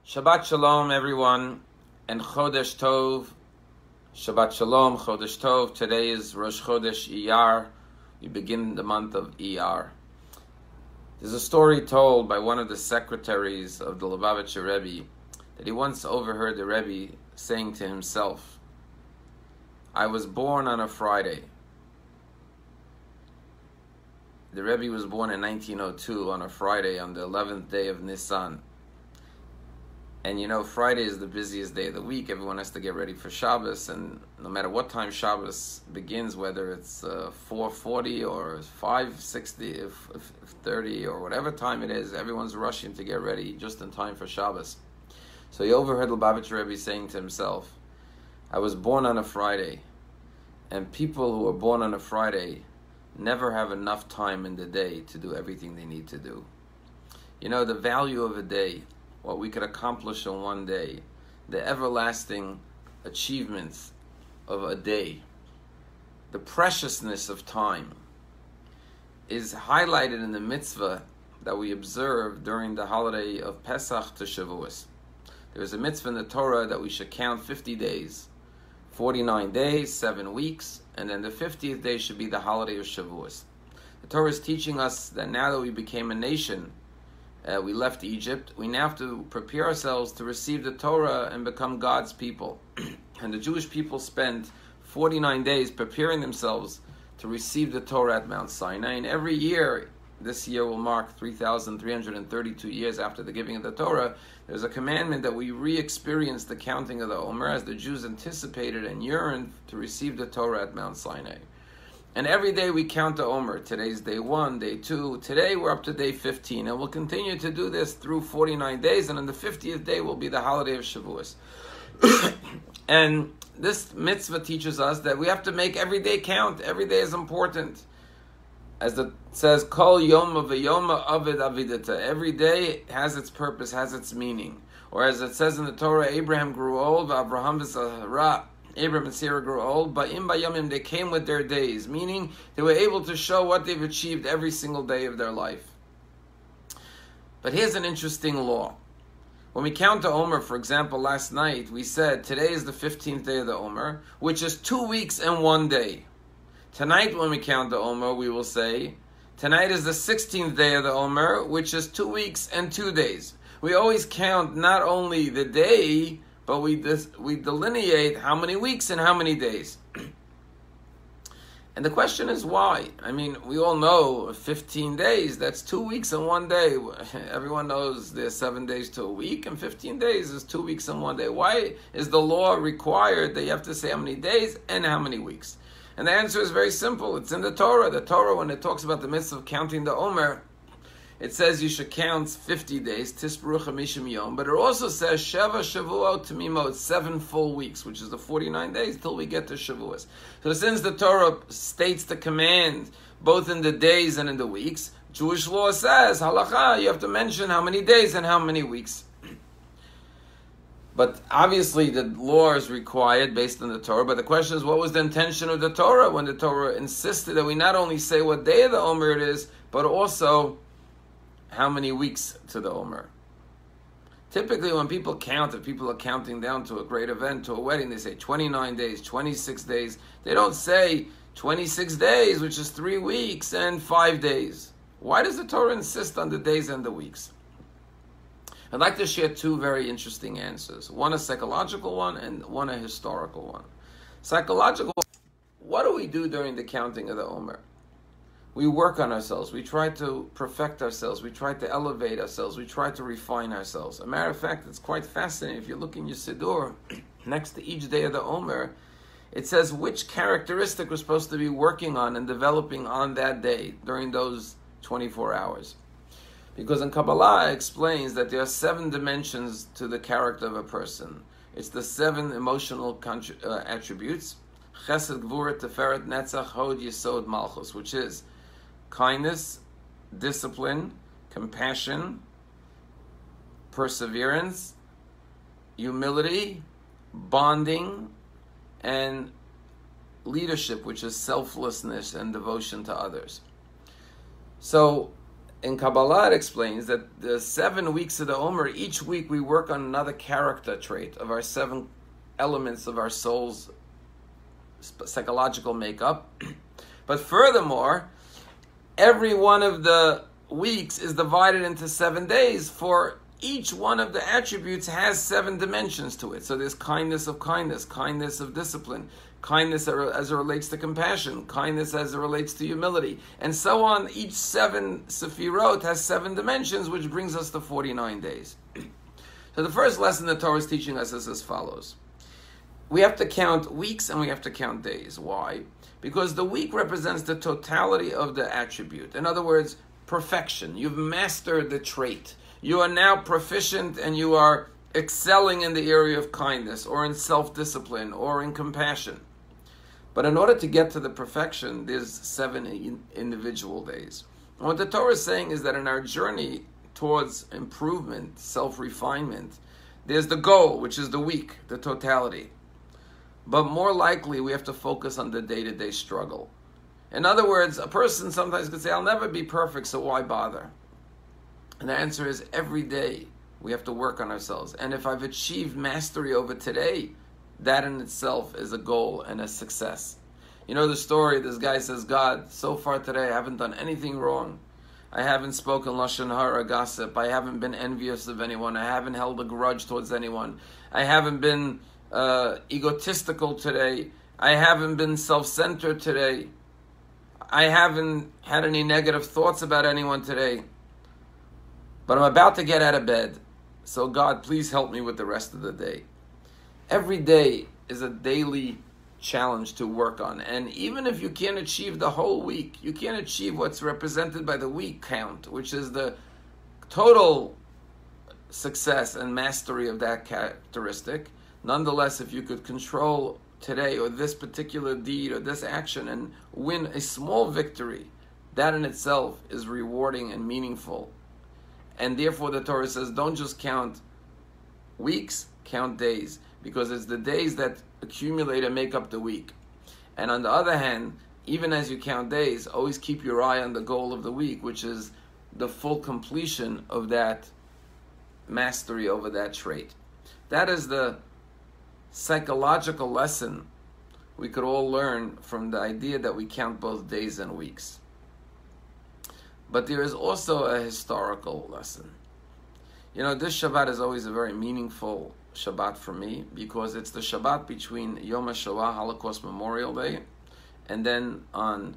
Shabbat Shalom, everyone, and Chodesh Tov. Shabbat Shalom, Chodesh Tov. Today is Rosh Chodesh Iyar. We begin the month of Iyar. There's a story told by one of the secretaries of the Lubavitcher Rabbi that he once overheard the Rabbi saying to himself, "I was born on a Friday." The Rebbe was born in 1902 on a Friday, on the 11th day of Nisan. And you know, Friday is the busiest day of the week. Everyone has to get ready for Shabbos, and no matter what time Shabbos begins, whether it's 4:40 or 5:60, 30 or whatever time it is, everyone's rushing to get ready just in time for Shabbos. So he overheard Lubavitcher Rebbe saying to himself, "I was born on a Friday, and people who are born on a Friday never have enough time in the day to do everything they need to do." You know, the value of a day, what we could accomplish in one day, the everlasting achievements of a day, the preciousness of time, is highlighted in the mitzvah that we observe during the holiday of Pesach to Shavuos. There is a mitzvah in the Torah that we should count 50 days, 49 days, 7 weeks, and then the 50th day should be the holiday of Shavuos. The Torah is teaching us that now that we became a nation, we left Egypt, we now have to prepare ourselves to receive the Torah and become God's people. And the Jewish people spent 49 days preparing themselves to receive the Torah at Mount Sinai. And every year, this year will mark 3,332 years after the giving of the Torah, there's a commandment that we re-experience the counting of the Omer as the Jews anticipated and yearned to receive the Torah at Mount Sinai. And every day we count the Omer. Today's day 1, day 2. Today we're up to day 15. And we'll continue to do this through 49 days. And on the 50th day will be the holiday of Shavuos. And this mitzvah teaches us that we have to make every day count. Every day is important. As it says, Kol Yoma v'Yoma Avid Avidata. Every day has its purpose, has its meaning. Or as it says in the Torah, Abraham grew old, Abraham v'Sarah. Abraham and Sarah grew old, but in Bayamim they came with their days, meaning they were able to show what they've achieved every single day of their life. But here's an interesting law. When we count the Omer, for example, last night, we said today is the 15th day of the Omer, which is 2 weeks and 1 day. Tonight, when we count the Omer, we will say, tonight is the 16th day of the Omer, which is 2 weeks and 2 days. We always count not only the day, but we delineate how many weeks and how many days. And the question is why? I mean, we all know 15 days, that's 2 weeks and 1 day. Everyone knows there's 7 days to a week, and 15 days is 2 weeks and 1 day. Why is the law required that you have to say how many days and how many weeks? And the answer is very simple. It's in the Torah. The Torah, when it talks about the mitzvah of counting the Omer, it says you should count 50 days, Tisperu Chamishim Yom, but it also says Sheva Shavuot Tamimot, 7 full weeks, which is the 49 days till we get to Shavuos. So since the Torah states the command both in the days and in the weeks, Jewish law says, halacha, you have to mention how many days and how many weeks. But obviously the law is required based on the Torah, but the question is, what was the intention of the Torah when the Torah insisted that we not only say what day of the Omer it is, but also how many weeks to the Omer? Typically when people count, if people are counting down to a great event, to a wedding, they say 29 days, 26 days. They don't say 26 days, which is 3 weeks and 5 days. Why does the Torah insist on the days and the weeks? I'd like to share 2 very interesting answers. One a psychological one and one a historical one. Psychological, what do we do during the counting of the Omer? We work on ourselves. We try to perfect ourselves. We try to elevate ourselves. We try to refine ourselves. As a matter of fact, it's quite fascinating. If you look in your Siddur, next to each day of the Omer, it says which characteristic we're supposed to be working on and developing on that day during those 24 hours. Because in Kabbalah it explains that there are 7 dimensions to the character of a person. It's the 7 emotional attributes. Chesed, Gvura, Teferet, Netzach, Hod, Yesod, Malchus, which is kindness, discipline, compassion, perseverance, humility, bonding, and leadership, which is selflessness and devotion to others. So in Kabbalah it explains that the 7 weeks of the Omer, each week we work on another character trait of our 7 elements of our soul's psychological makeup. But furthermore, every one of the weeks is divided into 7 days, for each one of the attributes has 7 dimensions to it. So there's kindness of discipline, kindness as it relates to compassion, kindness as it relates to humility, and so on. Each 7 Sefirot has 7 dimensions, which brings us to 49 days. So the first lesson the Torah is teaching us is as follows. We have to count weeks and we have to count days. Why? Because the week represents the totality of the attribute. In other words, perfection. You've mastered the trait. You are now proficient and you are excelling in the area of kindness or in self-discipline or in compassion. But in order to get to the perfection, there's 7 individual days. And what the Torah is saying is that in our journey towards improvement, self-refinement, there's the goal, which is the week, the totality. But more likely, we have to focus on the day-to-day struggle. In other words, a person sometimes could say, I'll never be perfect, so why bother? And the answer is, every day we have to work on ourselves. And if I've achieved mastery over today, that in itself is a goal and a success. You know the story, this guy says, God, so far today I haven't done anything wrong. I haven't spoken lashon hara, gossip. I haven't been envious of anyone. I haven't held a grudge towards anyone. I haven't been egotistical today. I haven't been self-centered today. I haven't had any negative thoughts about anyone today. But I'm about to get out of bed. So God, please help me with the rest of the day. Every day is a daily challenge to work on. And even if you can't achieve the whole week, you can't achieve what's represented by the week count, which is the total success and mastery of that characteristic. Nonetheless, if you could control today or this particular deed or this action and win a small victory, that in itself is rewarding and meaningful. And therefore the Torah says, don't just count weeks, count days, because it's the days that accumulate and make up the week. And on the other hand, even as you count days, always keep your eye on the goal of the week, which is the full completion of that mastery over that trait. That is the psychological lesson we could all learn from the idea that we count both days and weeks. But there is also a historical lesson. You know, this Shabbat is always a very meaningful Shabbat for me, because it's the Shabbat between Yom HaShoah, Holocaust Memorial Day, and then on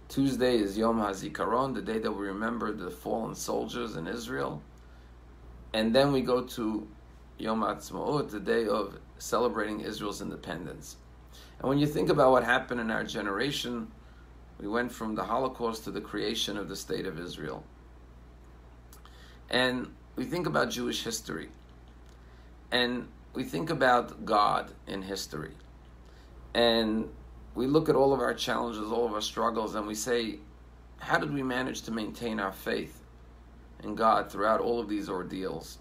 Tuesday is Yom HaZikaron, the day that we remember the fallen soldiers in Israel. And then we go to Yom HaAtzmaut, the day of celebrating Israel's independence. And when you think about what happened in our generation, we went from the Holocaust to the creation of the State of Israel. And we think about Jewish history. And we think about God in history. And we look at all of our challenges, all of our struggles, and we say, how did we manage to maintain our faith in God throughout all of these ordeals?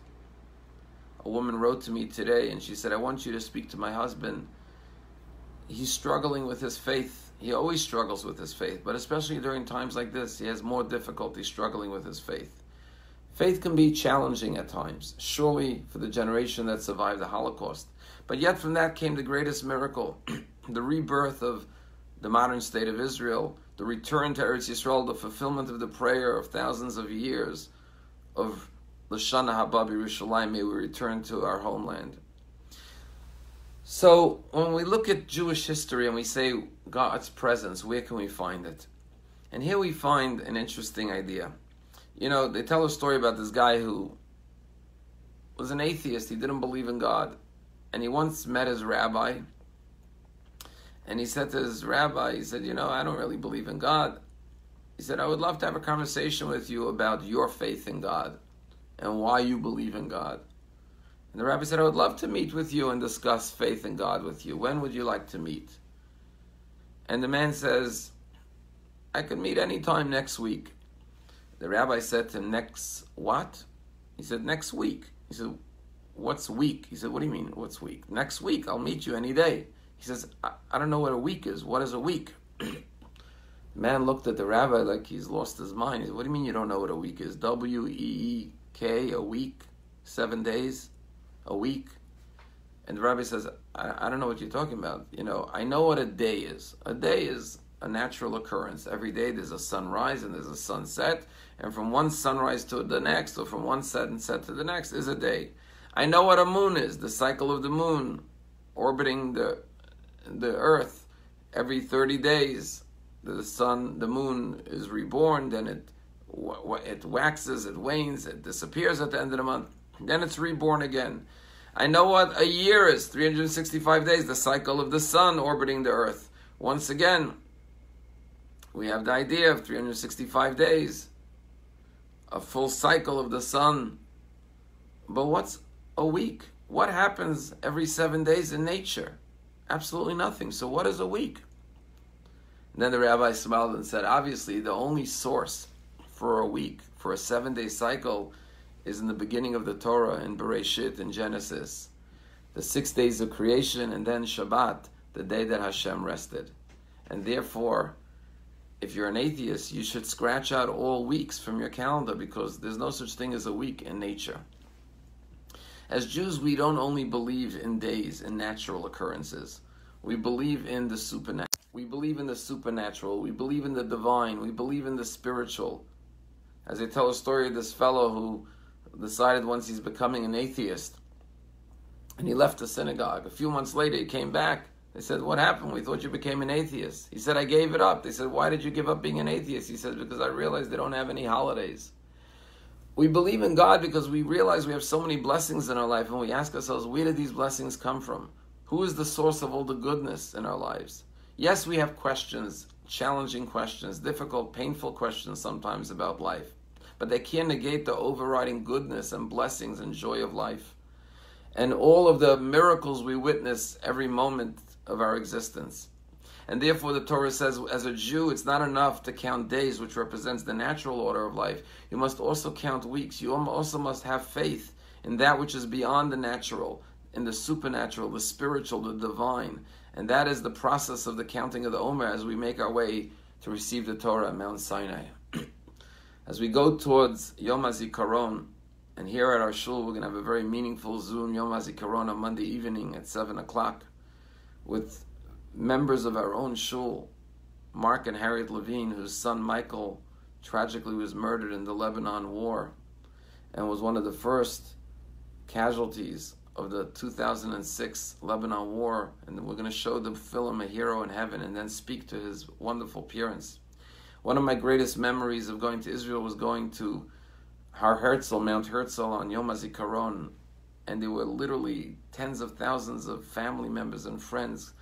A woman wrote to me today and she said, I want you to speak to my husband. He's struggling with his faith. He always struggles with his faith, but especially during times like this, he has more difficulty struggling with his faith. Faith can be challenging at times, surely for the generation that survived the Holocaust. But yet from that came the greatest miracle, the rebirth of the modern state of Israel, the return to Eretz Yisrael, the fulfillment of the prayer of thousands of years of L'Shana Haba B'Yerushalayim, may we return to our homeland. So when we look at Jewish history and we say God's presence, where can we find it? And here we find an interesting idea. You know, they tell a story about this guy who was an atheist. He didn't believe in God. And he once met his rabbi. And he said to his rabbi, he said, you know, I don't really believe in God. He said, I would love to have a conversation with you about your faith in God and why you believe in God. And the rabbi said, I would love to meet with you and discuss faith in God with you. When would you like to meet? And the man says, I could meet anytime next week. The rabbi said to him, next what? He said, next week. He said, what's week? He said, what do you mean, what's week? Next week, I'll meet you any day. He says, I don't know what a week is. What is a week? The man looked at the rabbi like he's lost his mind. He said, what do you mean you don't know what a week is? W-E-E-K, a week, 7 days, a week. And the rabbi says, I don't know what you're talking about. I know what a day is. A day is a natural occurrence. Every day there's a sunrise and there's a sunset. And from one sunrise to the next, or from one sunset to the next, is a day. I know what a moon is, the cycle of the moon orbiting the earth. Every 30 days, the moon is reborn, then it waxes, it wanes, it disappears at the end of the month, then it's reborn again. I know what a year is, 365 days, the cycle of the sun orbiting the earth. Once again, we have the idea of 365 days, a full cycle of the sun. But what's a week? What happens every 7 days in nature? Absolutely nothing. So what is a week? And then the rabbi smiled and said, obviously the only source for a week, for a 7-day cycle, is in the beginning of the Torah, in Bereshit, in Genesis. The 6 days of creation, and then Shabbat, the day that Hashem rested. And therefore, if you're an atheist, you should scratch out all weeks from your calendar, because there's no such thing as a week in nature. As Jews, we don't only believe in days and natural occurrences. We believe in the supernatural. We believe in the supernatural. We believe in the divine. We believe in the spiritual. As they tell a story of this fellow who decided once he's becoming an atheist, and he left the synagogue. A few months later, he came back. They said, what happened? We thought you became an atheist. He said, I gave it up. They said, why did you give up being an atheist? He said, because I realized they don't have any holidays. We believe in God because we realize we have so many blessings in our life, and we ask ourselves, where did these blessings come from? Who is the source of all the goodness in our lives? Yes, we have questions, challenging questions, difficult, painful questions sometimes about life, but they can't negate the overriding goodness and blessings and joy of life, and all of the miracles we witness every moment of our existence. And therefore the Torah says, as a Jew, it's not enough to count days, which represents the natural order of life. You must also count weeks. You also must have faith in that which is beyond the natural, in the supernatural, the spiritual, the divine. And that is the process of the counting of the Omer as we make our way to receive the Torah at Mount Sinai. As we go towards Yom HaZikaron, and here at our shul, we're going to have a very meaningful Zoom Yom HaZikaron on Monday evening at 7 o'clock with members of our own shul, Mark and Harriet Levine, whose son Michael tragically was murdered in the Lebanon war and was one of the first casualties of the 2006 Lebanon war. And we're going to show the film A Hero in Heaven and then speak to his wonderful parents. One of my greatest memories of going to Israel was going to Har Herzl, Mount Herzl on Yom HaZikaron, and there were literally tens of thousands of family members and friends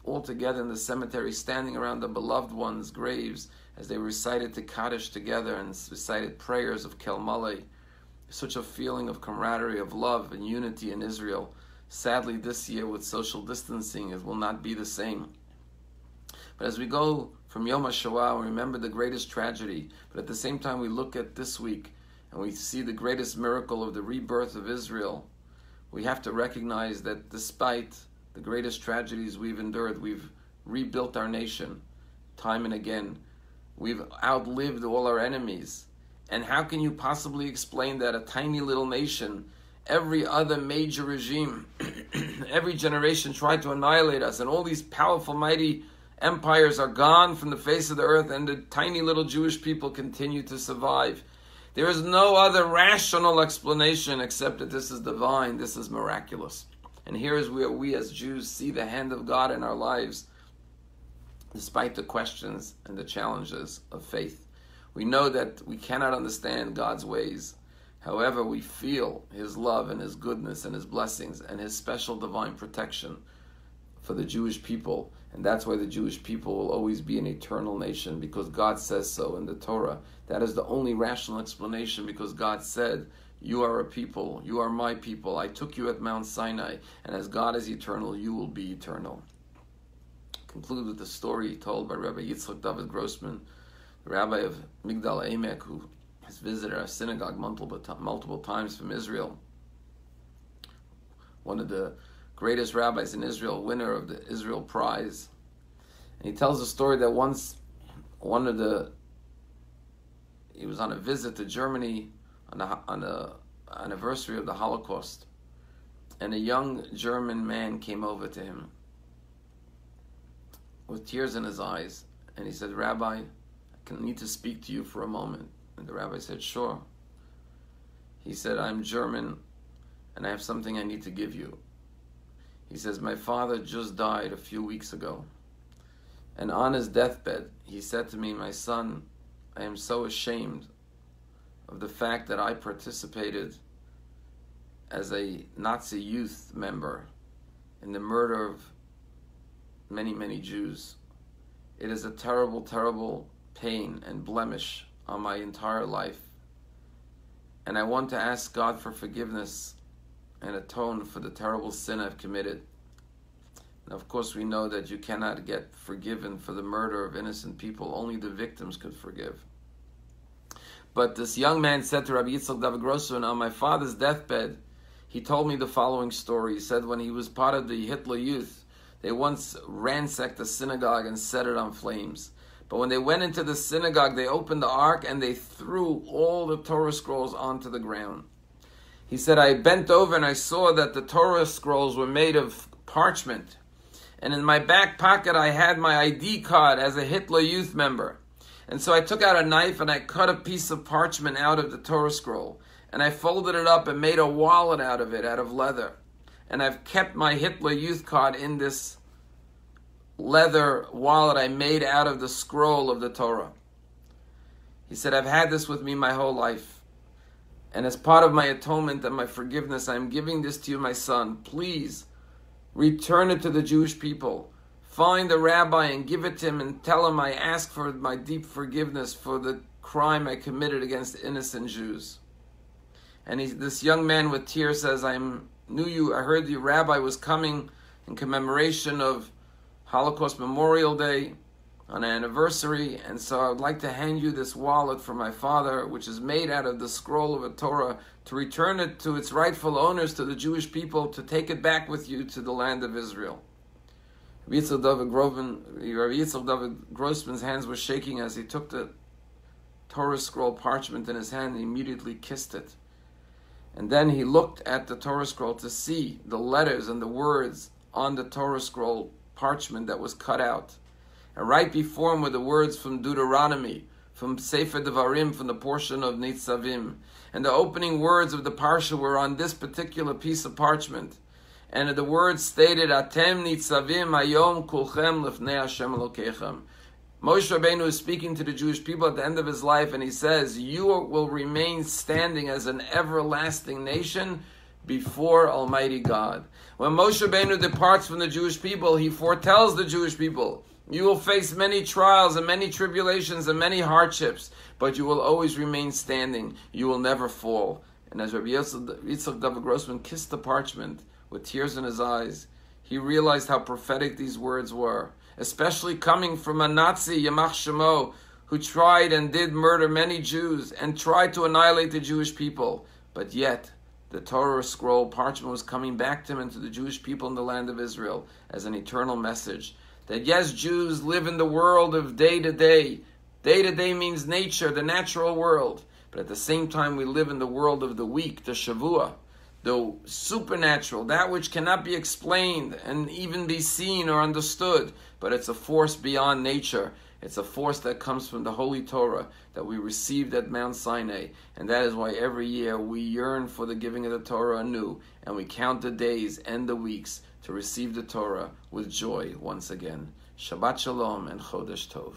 all together in the cemetery, standing around the beloved ones' graves as they recited the Kaddish together and recited prayers of Kel Malay. Such a feeling of camaraderie, of love and unity in Israel. Sadly, this year with social distancing, it will not be the same. But as we go from Yom HaShoah, we remember the greatest tragedy, but at the same time we look at this week and we see the greatest miracle of the rebirth of Israel. We have to recognize that despite the greatest tragedies we've endured, we've rebuilt our nation time and again. We've outlived all our enemies. And how can you possibly explain that a tiny little nation, every other major regime, every generation tried to annihilate us, and all these powerful, mighty empires are gone from the face of the earth, and the tiny little Jewish people continue to survive? There is no other rational explanation except that this is divine, this is miraculous. And here is where we as Jews see the hand of God in our lives, despite the questions and the challenges of faith. We know that we cannot understand God's ways. However, we feel His love and His goodness and His blessings and His special divine protection for the Jewish people. And that's why the Jewish people will always be an eternal nation, because God says so in the Torah. That is the only rational explanation, because God said, you are a people, you are my people. I took you at Mount Sinai, and as God is eternal, you will be eternal. Conclude with the story told by Rabbi Yitzchak David Grossman, the rabbi of Migdal Emek, who has visited our synagogue multiple times from Israel. One of the greatest rabbis in Israel, winner of the Israel Prize. And he tells a story that once he was on a visit to Germany on the anniversary of the Holocaust, and a young German man came over to him with tears in his eyes, and he said, "Rabbi, I need to speak to you for a moment." And the rabbi said, "Sure." He said, "I'm German, and I have something I need to give you." He says, "My father just died a few weeks ago, and on his deathbed, he said to me, 'My son, I am so ashamed of the fact that I participated as a Nazi youth member in the murder of many, many Jews. It is a terrible, terrible pain and blemish on my entire life. And I want to ask God for forgiveness and atone for the terrible sin I've committed.'" And of course we know that you cannot get forgiven for the murder of innocent people. Only the victims could forgive. But this young man said to Rabbi Yitzchak David Grossman, "On my father's deathbed, he told me the following story." He said when he was part of the Hitler Youth, they once ransacked a synagogue and set it on flames. But when they went into the synagogue, they opened the ark and they threw all the Torah scrolls onto the ground. He said, "I bent over and I saw that the Torah scrolls were made of parchment. And in my back pocket, I had my ID card as a Hitler Youth member. And so I took out a knife and I cut a piece of parchment out of the Torah scroll. And I folded it up and made a wallet out of it, out of leather. And I've kept my Hitler Youth card in this leather wallet I made out of the scroll of the Torah." He said, "I've had this with me my whole life. And as part of my atonement and my forgiveness, I'm giving this to you, my son. Please return it to the Jewish people. Find the rabbi and give it to him and tell him I ask for my deep forgiveness for the crime I committed against innocent Jews." And this young man with tears says, I heard the rabbi was coming in commemoration of Holocaust Memorial Day on an anniversary, and so I would like to hand you this wallet for my father, which is made out of the scroll of a Torah, to return it to its rightful owners, to the Jewish people, to take it back with you to the land of Israel. Rabbi Yitzchak David Grossman's hands were shaking as he took the Torah scroll parchment in his hand and immediately kissed it. And then he looked at the Torah scroll to see the letters and the words on the Torah scroll parchment that was cut out. And right before him were the words from Deuteronomy, from Sefer Devarim, from the portion of Nitzavim. And the opening words of the parsha were on this particular piece of parchment. And the words stated, "Atem nitzavim hayom kulchem lifnei Hashem Elokechem." Moshe Rabbeinu is speaking to the Jewish people at the end of his life, and he says, "You will remain standing as an everlasting nation before Almighty God." When Moshe Rabbeinu departs from the Jewish people, he foretells the Jewish people, you will face many trials and many tribulations and many hardships, but you will always remain standing. You will never fall. And as Rabbi Yitzchak David Grossman kissed the parchment with tears in his eyes, he realized how prophetic these words were, especially coming from a Nazi, Yamach Shemo, who tried and did murder many Jews and tried to annihilate the Jewish people. But yet, the Torah scroll parchment was coming back to him and to the Jewish people in the land of Israel as an eternal message. That yes, Jews live in the world of day to day. Day to day means nature, the natural world. But at the same time, we live in the world of the week, the Shavua, the supernatural, that which cannot be explained and even be seen or understood, but it's a force beyond nature. It's a force that comes from the Holy Torah that we received at Mount Sinai, and that is why every year we yearn for the giving of the Torah anew, and we count the days and the weeks to receive the Torah with joy once again. Shabbat Shalom and Chodesh Tov.